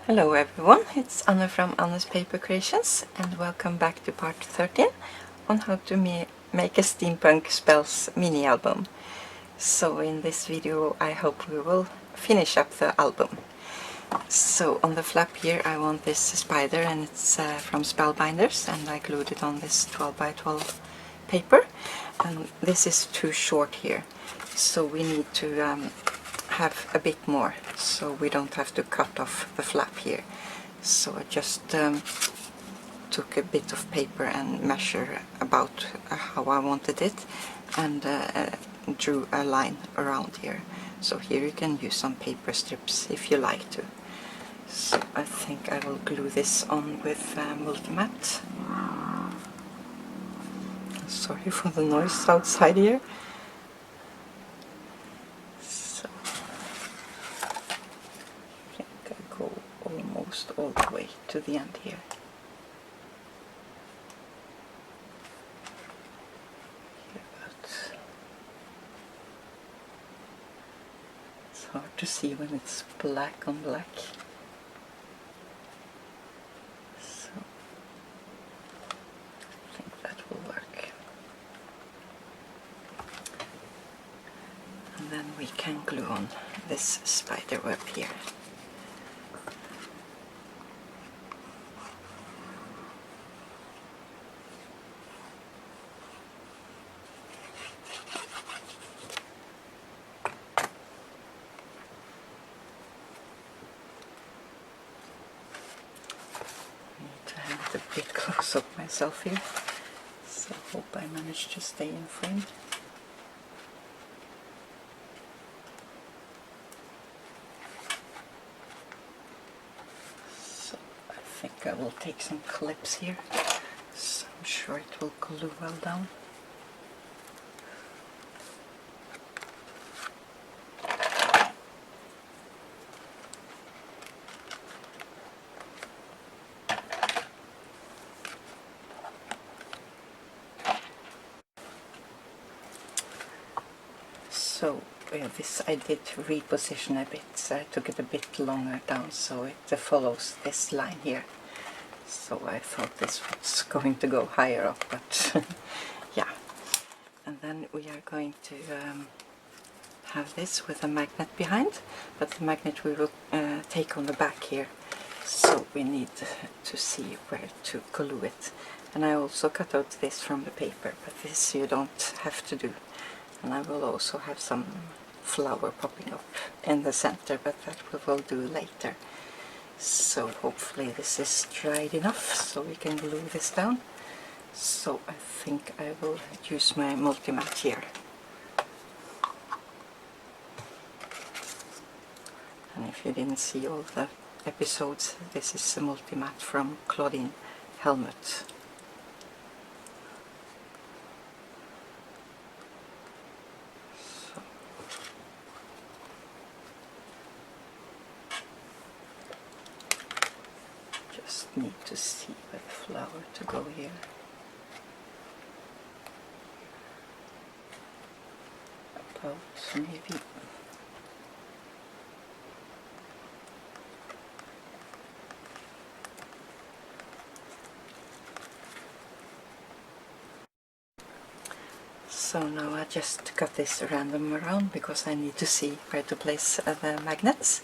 Hello everyone, it's Anna from Anna's Paper Creations and welcome back to part 13 on how to make a Steampunk Spells mini album. So in this video I hope we will finish up the album. So on the flap here I want this spider, and it's from Spellbinders, and I glued it on this 12 by 12 paper, and this is too short here, so we need to have a bit more so we don't have to cut off the flap here. So I just took a bit of paper and measured about how I wanted it, and drew a line around here. So here you can use some paper strips if you like to. So I think I will glue this on with Multimat. Sorry for the noise outside here. So I think I go almost all the way to the end here. It's hard to see when it's black on black. So I think that will work. And then we can glue on this spider web here. A bit close up myself here, so I hope I manage to stay in frame. So I think I will take some clips here, so I'm sure it will glue well down. So this I did reposition a bit, so I took it a bit longer down so it follows this line here. So I thought this was going to go higher up, but yeah. And then we are going to have this with a magnet behind, but the magnet we will take on the back here. So we need to see where to glue it. And I also cut out this from the paper, but this you don't have to do. And I will also have some flower popping up in the center, but that we will do later. So hopefully this is dried enough so we can glue this down. So I think I will use my Multimat here. And if you didn't see all the episodes, this is a Multimat from Claudine Helmut. Need to see where the flower to go here. About maybe so now I just cut this random around because I need to see where to place the magnets,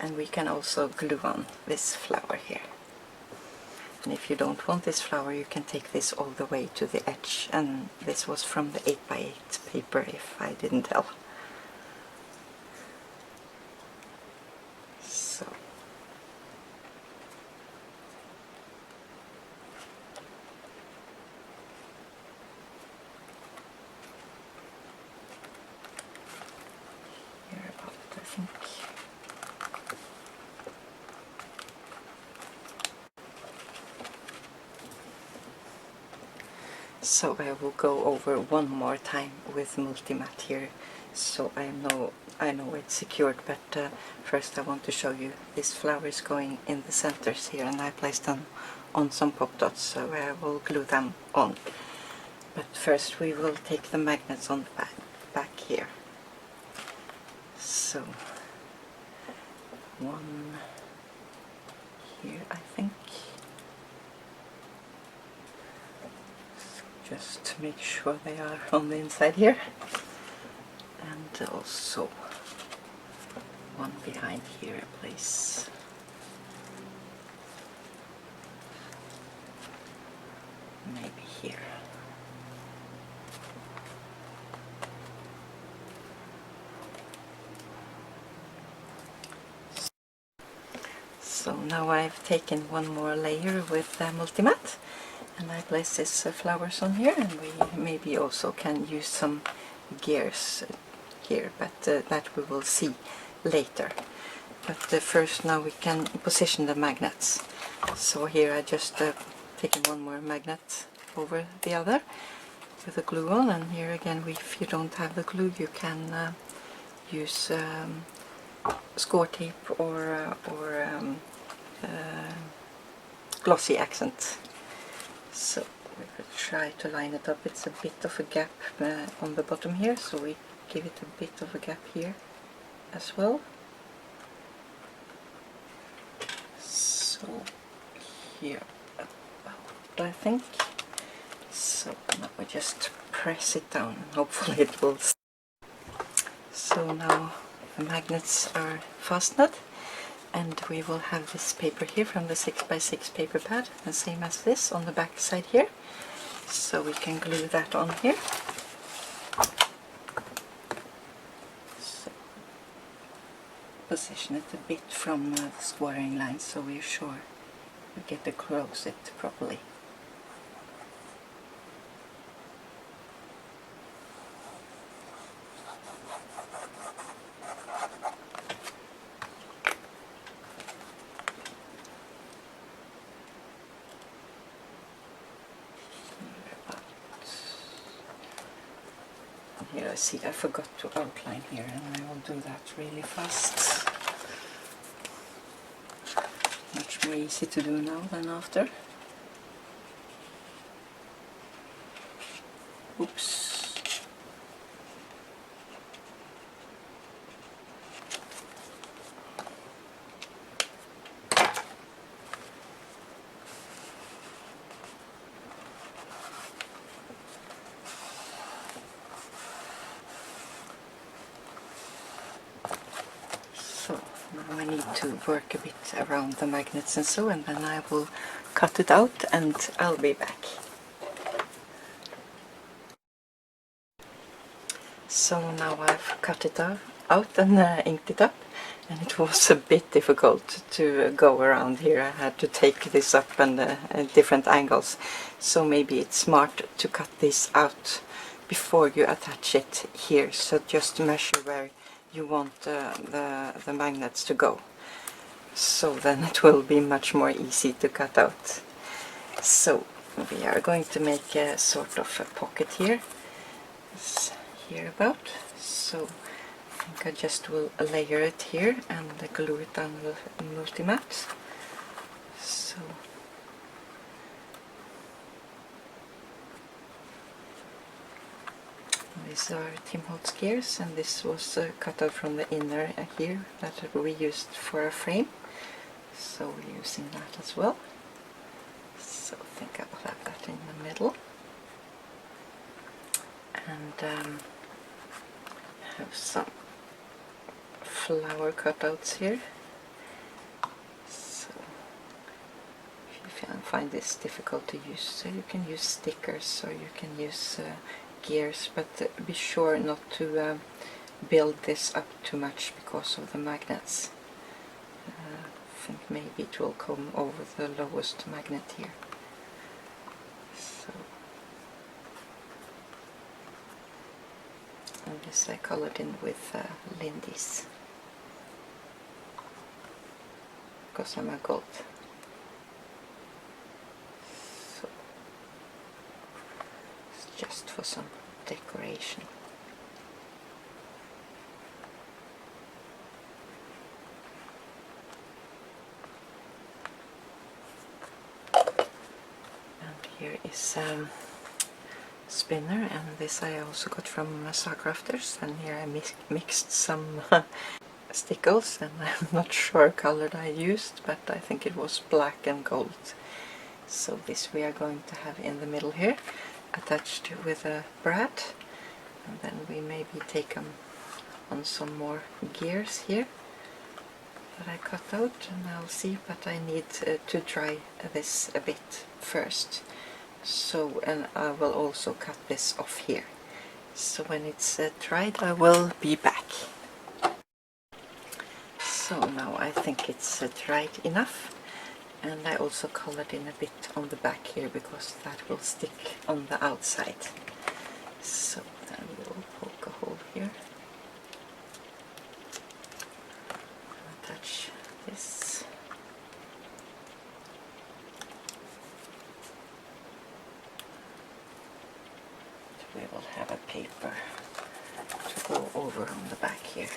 and we can also glue on this flower here. And if you don't want this flower, you can take this all the way to the edge, and this was from the 8x8 paper, if I didn't tell. So here about, I think. So I will go over one more time with Multimat here, so I know it's secured, but first I want to show you these flowers going in the centers here, and I placed them on some pop dots, so I will glue them on. But first we will take the magnets on the back here. So 1, here, I think. Just to make sure they are on the inside here. And also one behind here, please. Maybe here. So now I've taken one more layer with Multimatte, and I place these flowers on here, and we maybe also can use some gears here, but that we will see later. But first now we can position the magnets. So here I just taken one more magnet over the other with the glue on, and here again, if you don't have the glue, you can use score tape or glossy accent. So we will try to line it up. It's a bit of a gap on the bottom here, so we give it a bit of a gap here as well. So here about, I think. So now we just press it down, and hopefully it will. So now the magnets are fastened, and we will have this paper here from the 6x6 paper pad, the same as this on the back side here. So we can glue that on here. So position it a bit from the scoring line, so we're sure we get to close it properly. Here I see I forgot to outline here, and I will do that really fast. Much more easy to do now than after. Oops. Now I need to work a bit around the magnets and so, and then I will cut it out and I'll be back. So now I've cut it out and inked it up, and it was a bit difficult to go around here. I had to take this up and at different angles, so maybe it's smart to cut this out before you attach it here. So just measure where you want the magnets to go, so then it will be much more easy to cut out. So we are going to make a sort of a pocket here, about. So I think I just will layer it here and glue it down with Multimatte. So these are Tim Holtz gears, and this was cut out from the inner here that we used for a frame. So we're using that as well. So I think I will have that in the middle. And have some flower cutouts here. So if you find this difficult to use, so you can use stickers or you can use gears, but be sure not to build this up too much because of the magnets. I think maybe it will come over the lowest magnet here. So, and this I colored in with Lindy's, because I'm a gold. So it's just for some decoration. Here is spinner, and this I also got from Saw Crafters, and here I mixed some stickles, and I'm not sure color I used, but I think it was black and gold. So this we are going to have in the middle here, attached with a brad, and then we maybe take on some more gears here that I cut out, and I'll see, but I need to dry this a bit first. So, and I will also cut this off here. So when it's dried I will be back. So now I think it's dried enough, and I also colored in a bit on the back here because that will stick on the outside. So then we'll poke a hole here, attach this. We will have a paper to go over on the back here.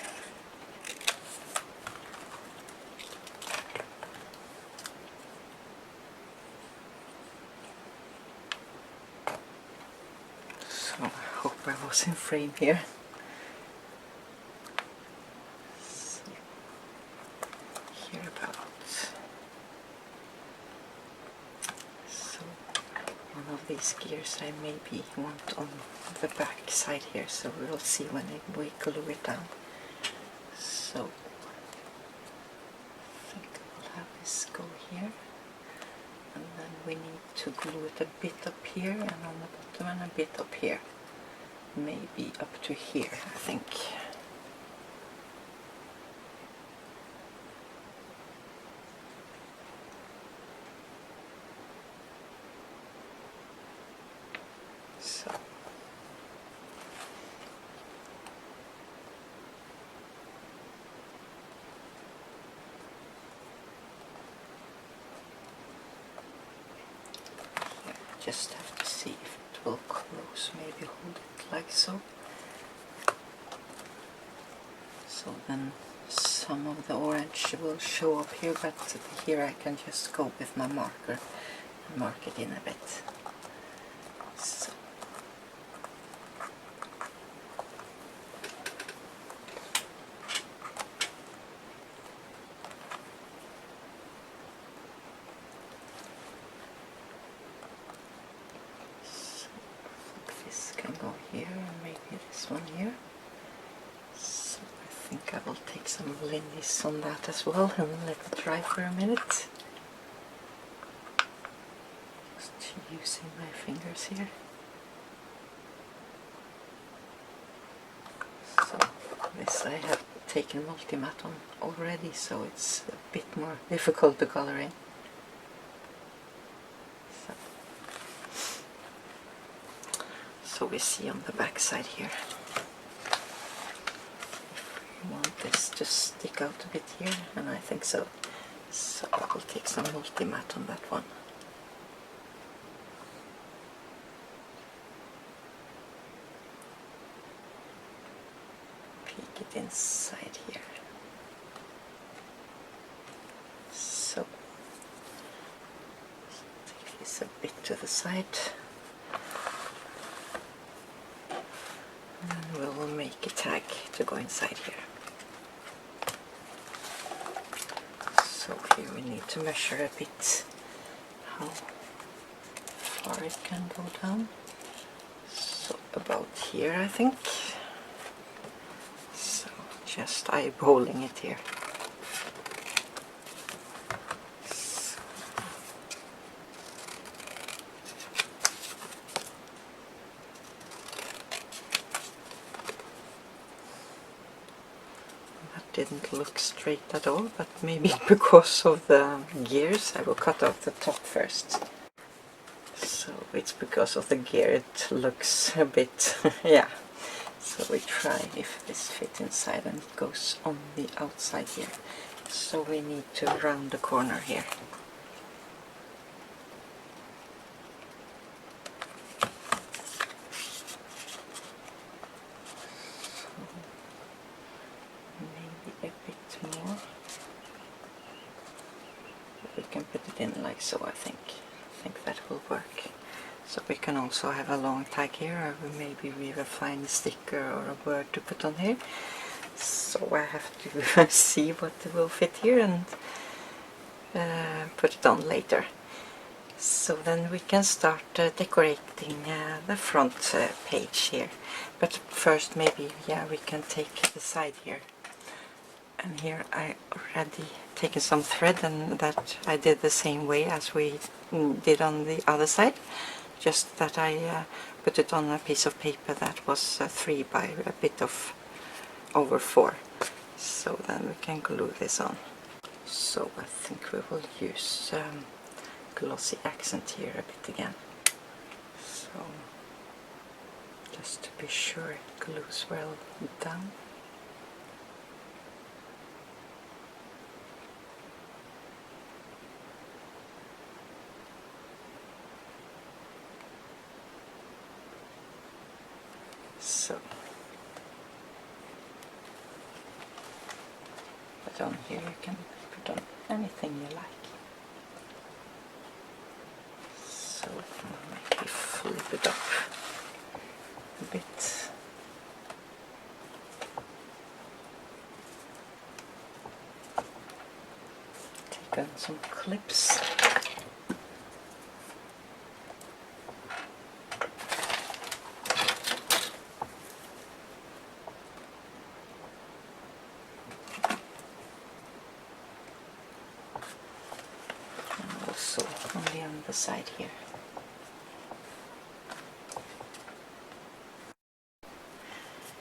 So I hope I was in frame here. So, hereabouts. So one of these gears I maybe want on the back side here, so we'll see when we glue it down. So I think we'll have this go here, and then we need to glue it a bit up here and on the bottom and a bit up here, maybe up to here I think. So just have to see if it will close, maybe hold it like so. So then some of the orange will show up here, but here I can just go with my marker and mark it in a bit. So. This can go here, and maybe this one here. So I think I will take some lilies on that as well and let it dry for a minute. Just using my fingers here. So this I have taken multi-matte on already, so it's a bit more difficult to color in. So we see on the back side here, if we want this to stick out a bit here, and I think so. So I will take some multi-matte on that one. Peek it inside here. So take this a bit to the side. And we will make a tag to go inside here. So here we need to measure a bit how far it can go down. So about here I think. So just eyeballing it here. Didn't look straight at all, but maybe because of the gears I will cut off the top first. So it's because of the gear it looks a bit yeah. So we try if this fits inside, and it goes on the outside here. So we need to round the corner here. So I think that will work. So we can also have a long tag here, or maybe we have a fine sticker or a word to put on here. So I have to see what will fit here and put it on later. So then we can start decorating the front page here. But first maybe, yeah, we can take the side here. And here I already taken some thread, and that I did the same way as we did on the other side. Just that I put it on a piece of paper that was 3 by a bit of over 4. So then we can glue this on. So I think we will use glossy accent here a bit again. So just to be sure it glues well down. So, but on here you can put on anything you like. So maybe flip it up a bit. Take on some clips. Also on the other side here.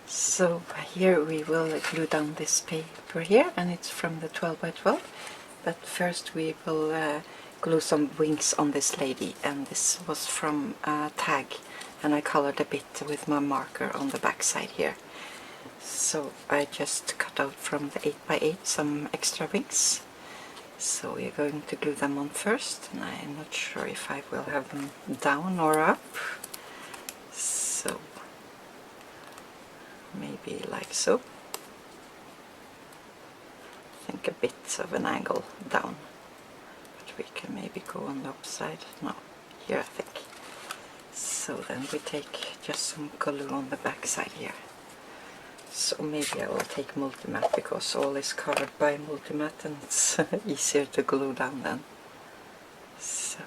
So here we will glue down this paper here, and it's from the 12 by 12. But first we will glue some wings on this lady, and this was from a tag, and I colored a bit with my marker on the back side here. So I just cut out from the 8 by 8 some extra wings. So we're going to glue them on first, and I'm not sure if I will have them down or up. So maybe like so. I think a bit of an angle down, but we can maybe go on the upside. No, here I think. So then we take just some glue on the back side here. So maybe I will take multi-matte, because all is covered by multi-matte and it's easier to glue down then. So.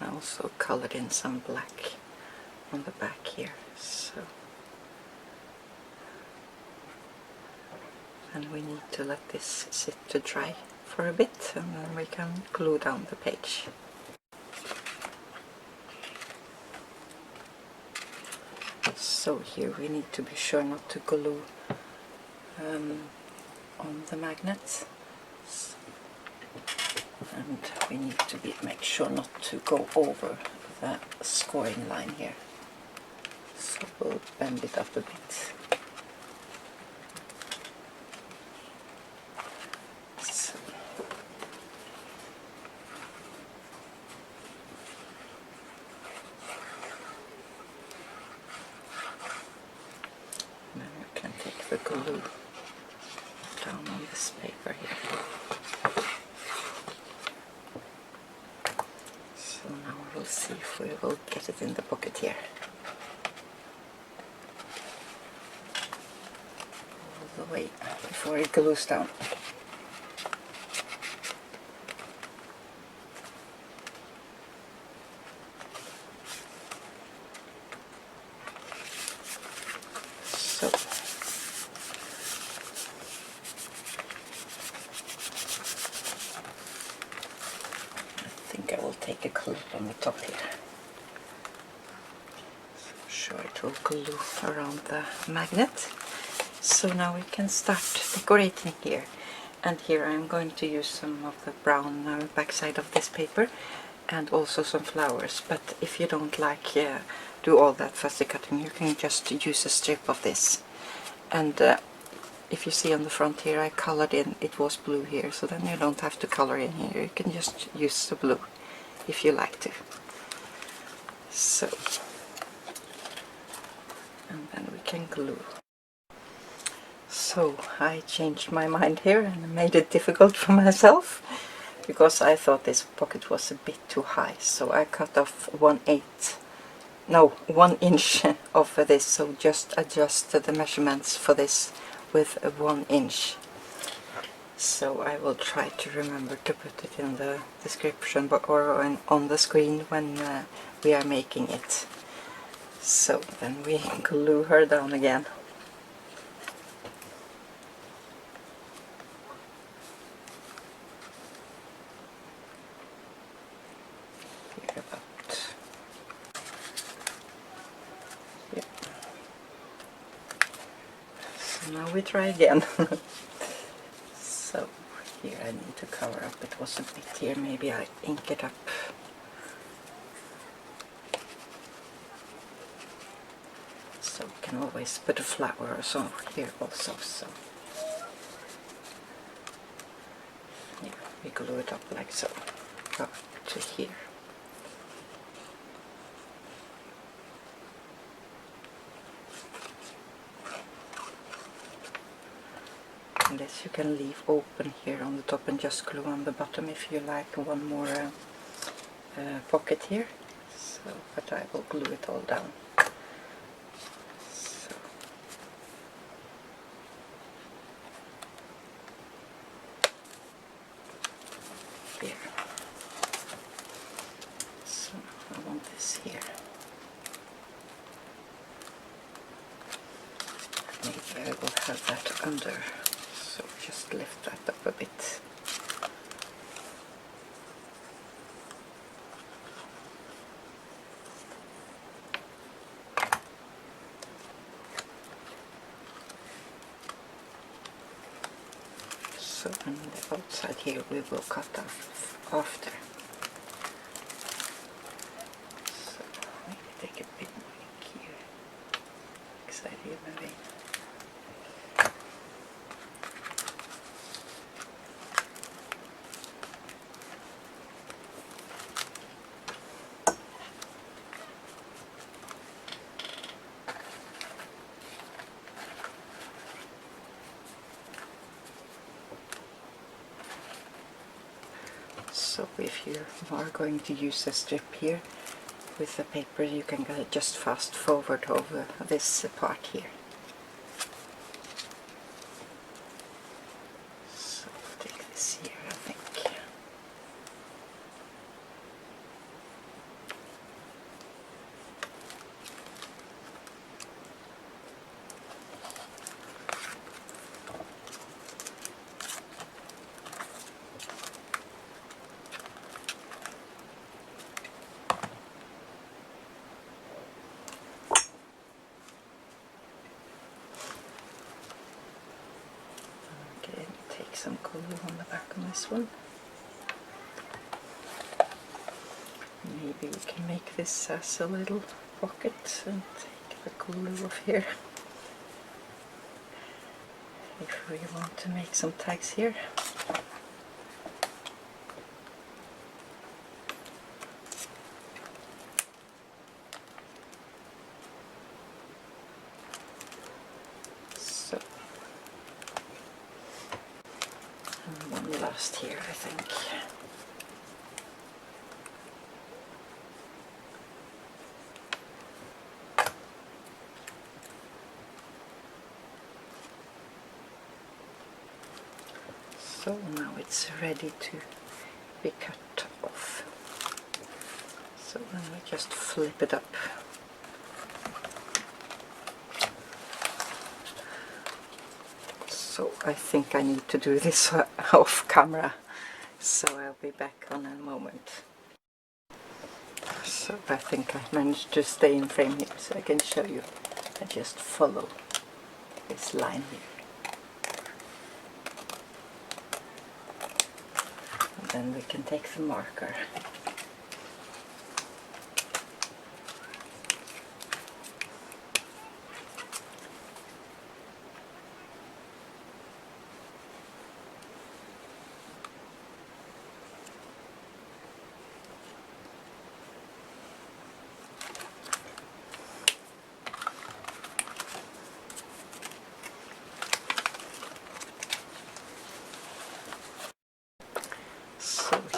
I also colored in some black on the back here. So. And we need to let this sit to dry for a bit, and then we can glue down the page. So here we need to be sure not to glue on the magnet, and we need to make sure not to go over the scoring line here. So we'll bend it up a bit. The glue down on this paper here. So now we'll see if we will get it in the pocket here. All the way before it glues down. So. I will take a clip on the top here. So I'm sure it will glue around the magnet. So now we can start decorating here. And here I'm going to use some of the brown backside of this paper, and also some flowers. But if you don't like do all that fussy cutting, you can just use a strip of this. And if you see on the front here, I colored in, it was blue here, so then you don't have to color in here, you can just use the blue if you like to. So, and then we can glue. So I changed my mind here and made it difficult for myself because I thought this pocket was a bit too high, so I cut off 1 inch of this, so just adjusted the measurements for this with 1 inch. So I will try to remember to put it in the description or on the screen when we are making it. So then we glue her down again. Here about. Yep. So now we try again. So here I need to cover up, it was a bit here, maybe I ink it up. So we can always put a flower or so here also, so yeah, we glue it up like so, up to here. And this you can leave open here on the top and just glue on the bottom if you like one more pocket here. So, but I will glue it all down. So. Here. So I want this here. Maybe I will have that under. So just lift that up a bit. So on the outside here we will cut off after. So maybe take a bit more ink here. Inside here maybe. So if you are going to use a strip here with the paper, you can just fast forward over this part here. So take this here, I think. Some glue on the back on this one. Maybe we can make this as a little pocket and take the glue off here. If we want to make some tags here. Last here, I think. So now it's ready to be cut off. So then we just flip it up. So I think I need to do this off camera, so I'll be back on a moment. So I think I managed to stay in frame here, so I can show you. I just follow this line here. And then we can take the marker.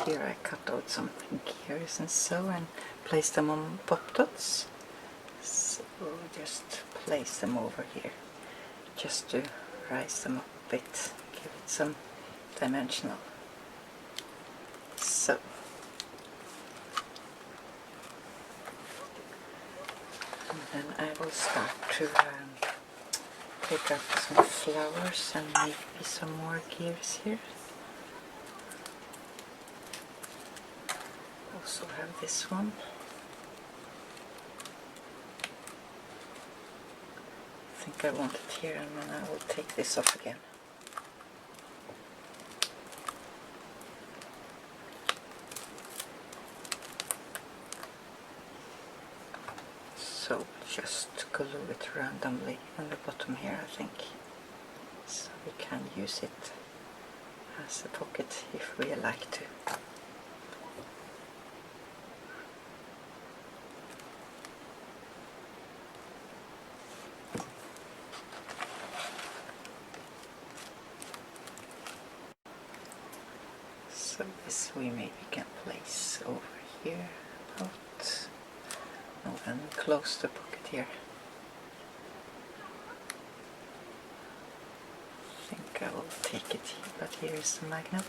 here I cut out some gears and so, and place them on pop dots. So just place them over here, just to rise them up a bit, give it some dimensional. So, and then I will start to pick up some flowers and maybe some more gears here. Also have this one. I think I want it here, and then I will take this off again. So just glue it randomly on the bottom here, I think, so we can use it as a pocket if we like to. So this we maybe can place over here, about, oh, and close the pocket here. I think I will take it here, but here is the magnet.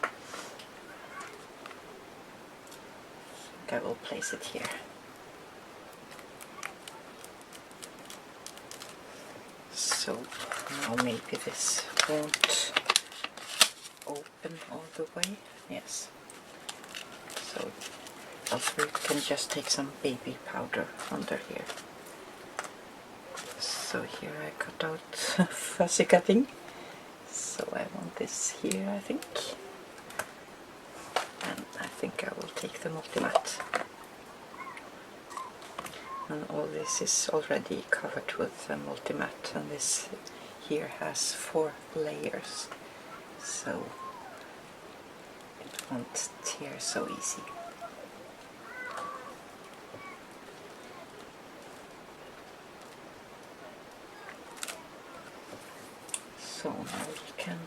I think I will place it here. So now maybe this won't open all the way. Yes. So else we can just take some baby powder under here. So here I cut out fuzzy cutting. So I want this here, I think. And I think I will take the multi-mat. And all this is already covered with the multi-mat, and this here has 4 layers, so it won't tear so easy. So now we can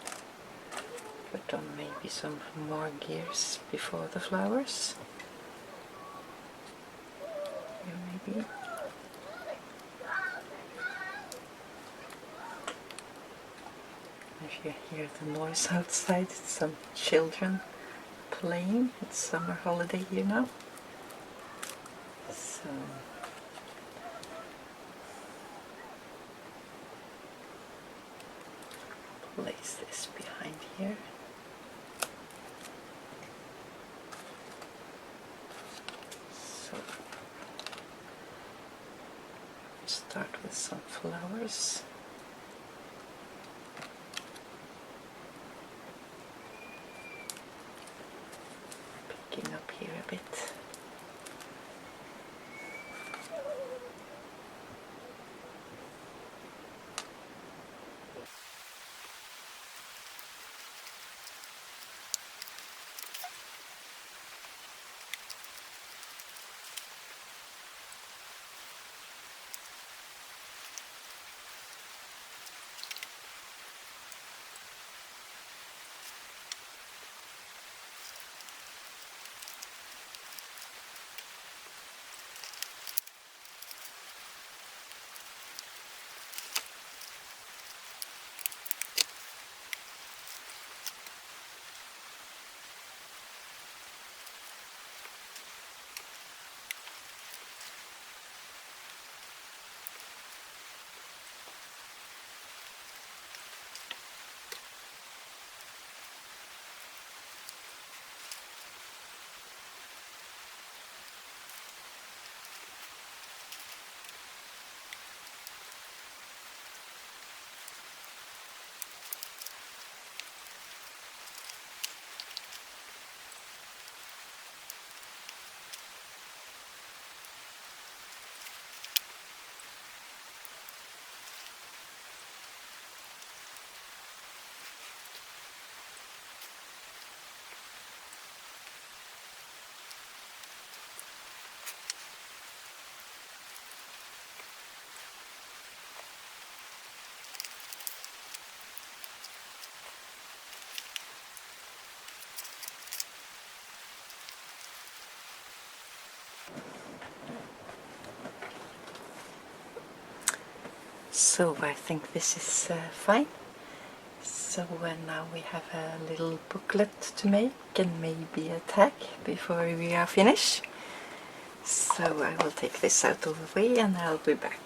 put on maybe some more gears before the flowers. Here maybe. If you hear the noise outside, it's some children playing. It's summer holiday here now. So place this behind here. So start with some flowers. Picking up here a bit. So I think this is fine. So now we have a little booklet to make and maybe a tag before we are finished. So I will take this out of the way and I'll be back.